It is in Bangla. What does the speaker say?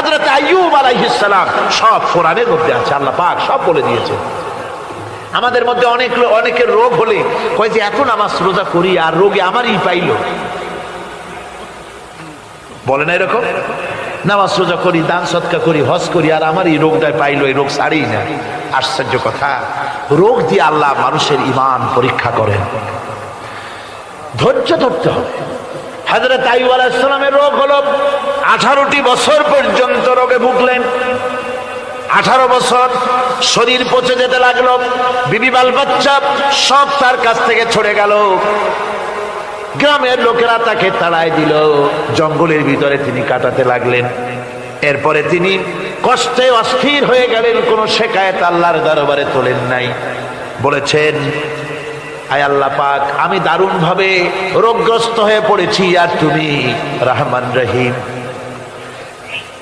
হযরত আইয়ুব আলাইহিস সালাম সব কোরআনের মধ্যে আছে, আল্লাহ পাক সব বলে দিয়েছে। আমাদের মধ্যে অনেকের রোগ হলে কয় যে এত নামাজ রোজা করি আর রোগে আমারই পাইলো, বলে না এরকম? নামাজ রোজা করি, দান সদকা করি, হজ করি, আর আমার এই রোগটাই পাইলো, এই রোগ ছাড়ি না। আশ্চর্য কথা, রোগ দিয়ে আল্লাহ মানুষের ঈমান পরীক্ষা করেন। ধৈর্য ধরতে হবে। হযরত আইয়ুব আলাইহিস সালামের রোগ হলো 18টি বছর পর্যন্ত রোগে ভুগলেন। 18 বছর শরীর পচে যেতে লাগলো, বিবি বাল বাচ্চা সব তার কাছ থেকে ছড়ে গেল। গ্রামের লোকেরা তাকে তাড়ায় দিল, জঙ্গলের ভিতরে তিনি কাটাতে লাগলেন। এরপরে তিনি কষ্টে অস্থির হয়ে গেলেন, কোন শেকায়েত আল্লাহর দরবারে তোলেন নাই। বলেছেন, আয় আল্লাহ পাক, আমি দারুণ ভাবে রোগগ্রস্ত হয়ে পড়েছি, আর তুমি রহমান রহিম,